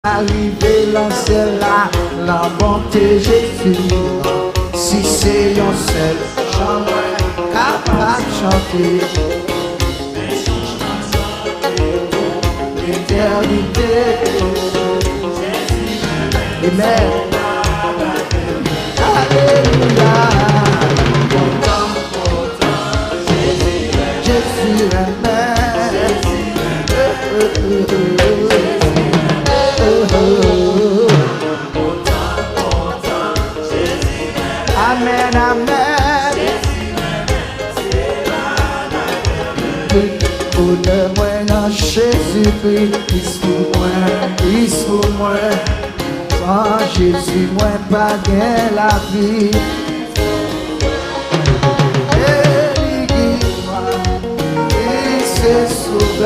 Arrivé là, c'est là, la bonté Jésus. Si c'est un seul, j'aimerais capable de chanter. L'éternité. Amen. Alléluia. Jésus amen. Amen, amen. Bonheur-moi dans Jésus-Christ, il pour moi. Sans Jésus, moi pas gain la vie. Et il guide-moi, il se sauve.